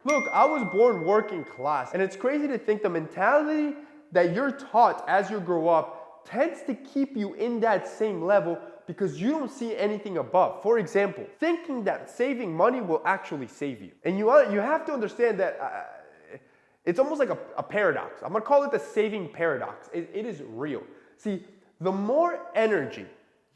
Look, I was born working class, and it's crazy to think the mentality that you're taught as you grow up tends to keep you in that same level because you don't see anything above. For example, thinking that saving money will actually save you. And you have to understand that it's almost like a paradox. I'm gonna call it the saving paradox. It is real. See, the more energy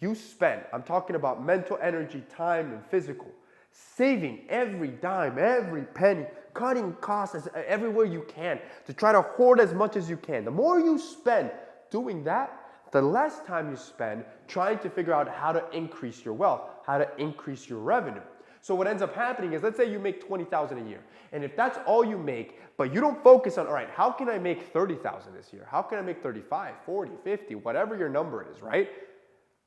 you spend, I'm talking about mental energy, time, and physical, saving every dime, every penny, cutting costs everywhere you can to try to hoard as much as you can. The more you spend doing that, the less time you spend trying to figure out how to increase your wealth, how to increase your revenue. So what ends up happening is, let's say you make $20,000 a year. And if that's all you make, but you don't focus on, all right, how can I make $30,000 this year? How can I make 35, 40, 50, whatever your number is, right?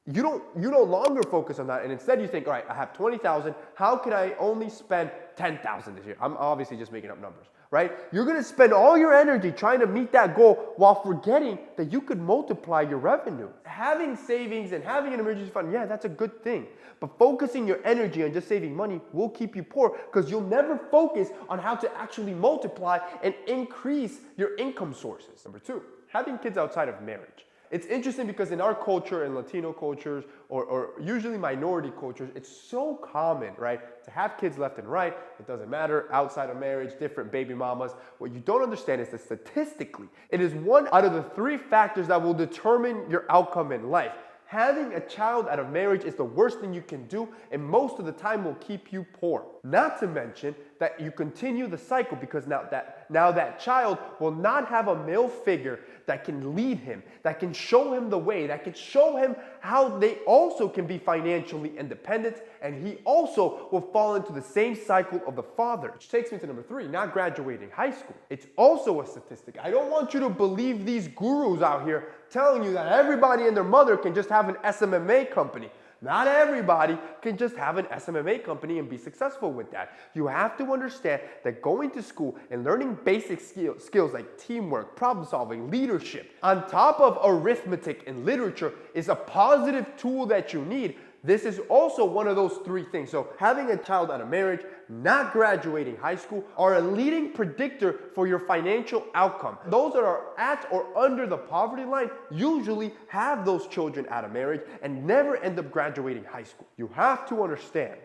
You no longer focus on that, and instead you think, all right, I have 20,000, how can I only spend 10,000 this year? I'm obviously just making up numbers, right? You're gonna spend all your energy trying to meet that goal while forgetting that you could multiply your revenue. Having savings and having an emergency fund, yeah, that's a good thing. But focusing your energy on just saving money will keep you poor because you'll never focus on how to actually multiply and increase your income sources. Number two, having kids outside of marriage. It's interesting because in our culture, in Latino cultures, or usually minority cultures, it's so common, right, to have kids left and right. It doesn't matter, outside of marriage, different baby mamas. What you don't understand is that statistically, it is one out of the 3 factors that will determine your outcome in life. Having a child out of marriage is the worst thing you can do, and most of the time will keep you poor. Not to mention that you continue the cycle because now that child will not have a male figure that can lead him, that can show him the way, that can show him how they also can be financially independent, and he also will fall into the same cycle of the father. Which takes me to number 3, not graduating high school. It's also a statistic. I don't want you to believe these gurus out here telling you that everybody and their mother can just have an SMMA company. Not everybody can just have an SMMA company and be successful with that. You have to understand that going to school and learning basic skills like teamwork, problem solving, leadership, on top of arithmetic and literature is a positive tool that you need. This is also one of those 3 things. So having a child out of marriage, not graduating high school are a leading predictor for your financial outcome. Those that are at or under the poverty line usually have those children out of marriage and never end up graduating high school. You have to understand,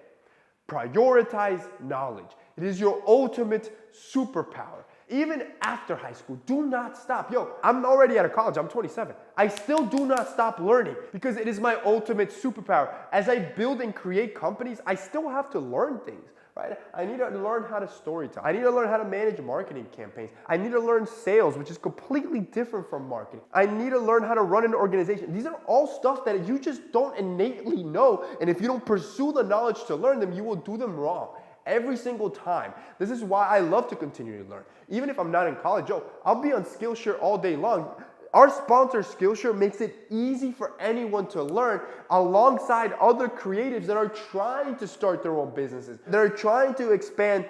prioritize knowledge. It is your ultimate superpower. Even after high school, do not stop. Yo, I'm already out of college, I'm 27. I still do not stop learning because it is my ultimate superpower. As I build and create companies, I still have to learn things, right? I need to learn how to storytell. I need to learn how to manage marketing campaigns. I need to learn sales, which is completely different from marketing. I need to learn how to run an organization. These are all stuff that you just don't innately know, and if you don't pursue the knowledge to learn them, you will do them wrong. Every single time. This is why I love to continue to learn. Even if I'm not in college, I'll be on Skillshare all day long. Our sponsor, Skillshare, makes it easy for anyone to learn alongside other creatives that are trying to start their own businesses. They're trying to expand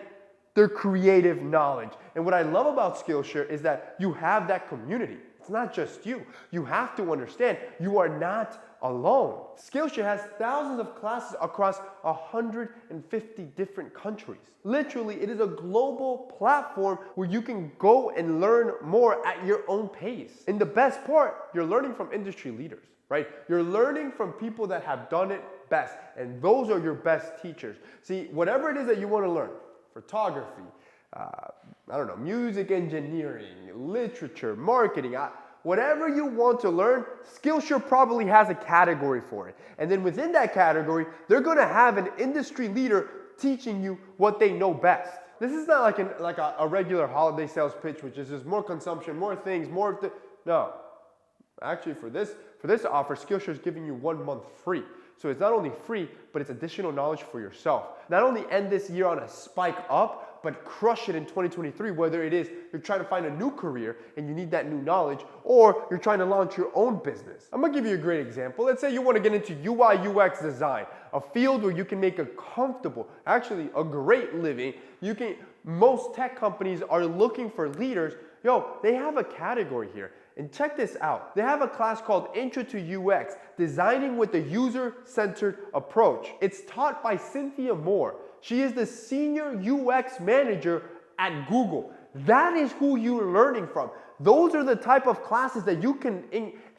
their creative knowledge. And what I love about Skillshare is that you have that community. It's not just you. You have to understand you are not alone. Skillshare has thousands of classes across 150 different countries. Literally, it is a global platform where you can go and learn more at your own pace. And the best part, you're learning from industry leaders, right? You're learning from people that have done it best, and those are your best teachers. See, whatever it is that you want to learn, photography, music engineering, literature, marketing, whatever you want to learn, Skillshare probably has a category for it. And then within that category, they're going to have an industry leader teaching you what they know best. This is not like a regular holiday sales pitch, which is just more consumption, more things, no. Actually, for this offer, Skillshare is giving you 1 month free. So it's not only free, but it's additional knowledge for yourself. Not only end this year on a spike up, but crush it in 2023, whether it is you're trying to find a new career and you need that new knowledge, or you're trying to launch your own business. I'm gonna give you a great example. Let's say you wanna get into UI UX design, a field where you can make a comfortable, actually a great living. Most tech companies are looking for leaders. They have a category here. And check this out. They have a class called Intro to UX, Designing with a User-Centered Approach. It's taught by Cynthia Moore. She is the Senior UX Manager at Google. That is who you're learning from. Those are the type of classes that you can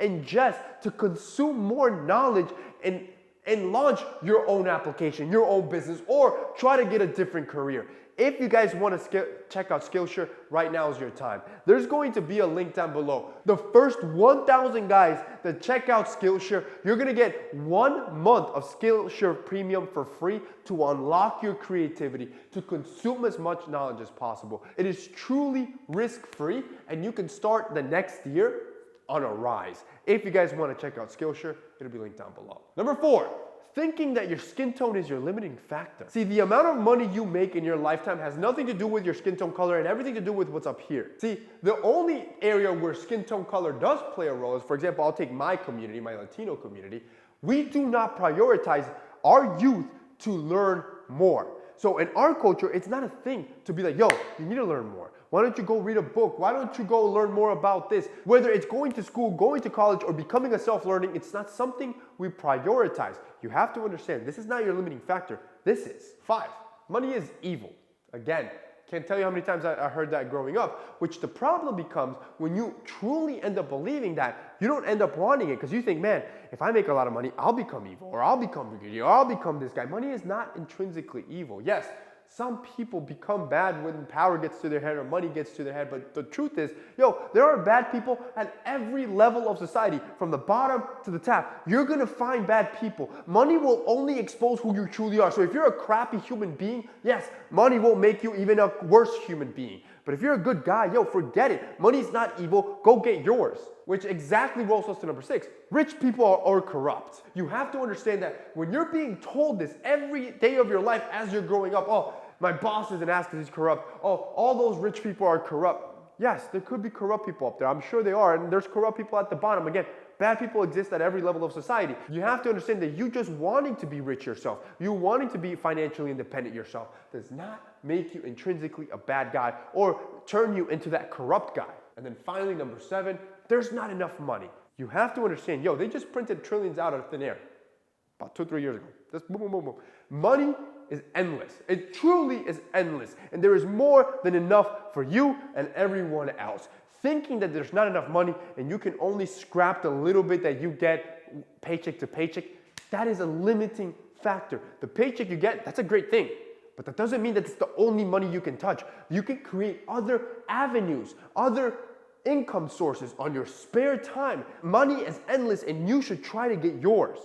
ingest to consume more knowledge and launch your own application, your own business, or try to get a different career. If you guys want to check out Skillshare, right now is your time. There's going to be a link down below. The first 1,000 guys that check out Skillshare, you're going to get 1 month of Skillshare Premium for free to unlock your creativity, to consume as much knowledge as possible. It is truly risk-free, and you can start the next year on a rise. If you guys want to check out Skillshare, it'll be linked down below. Number 4. Thinking that your skin tone is your limiting factor. See, the amount of money you make in your lifetime has nothing to do with your skin tone color and everything to do with what's up here. See, the only area where skin tone color does play a role is, for example, I'll take my community, my Latino community. We do not prioritize our youth to learn more. So in our culture, it's not a thing to be like, yo, you need to learn more. Why don't you go read a book? Why don't you go learn more about this? Whether it's going to school, going to college, or becoming a self-learning, it's not something we prioritize. You have to understand, this is not your limiting factor. This is. 5, money is evil. Again, can't tell you how many times I heard that growing up, which the problem becomes when you truly end up believing that, you don't end up wanting it because you think, man, if I make a lot of money, I'll become evil, or I'll become greedy, or I'll become this guy. Money is not intrinsically evil. Yes, some people become bad when power gets to their head or money gets to their head, but the truth is, there are bad people at every level of society, from the bottom to the top. You're gonna find bad people. Money will only expose who you truly are. So if you're a crappy human being, yes, money will make you even a worse human being. But if you're a good guy, forget it. Money's not evil, go get yours. Which exactly rolls us to number 6. Rich people are corrupt. You have to understand that when you're being told this every day of your life as you're growing up, oh, my boss is an ass because he's corrupt. Oh, all those rich people are corrupt. Yes, there could be corrupt people up there. I'm sure they are. And there's corrupt people at the bottom. Again, bad people exist at every level of society. You have to understand that you just wanting to be rich yourself, you wanting to be financially independent yourself, does not make you intrinsically a bad guy or turn you into that corrupt guy. And then finally, number 7, there's not enough money. You have to understand, they just printed trillions out of thin air about 2-3 years ago. Just boom, boom, boom, boom. Money is endless. It truly is endless. And there is more than enough for you and everyone else. Thinking that there's not enough money and you can only scrap the little bit that you get paycheck to paycheck, that is a limiting factor. The paycheck you get, that's a great thing. But that doesn't mean that it's the only money you can touch. You can create other avenues, other income sources on your spare time. Money is endless and you should try to get yours.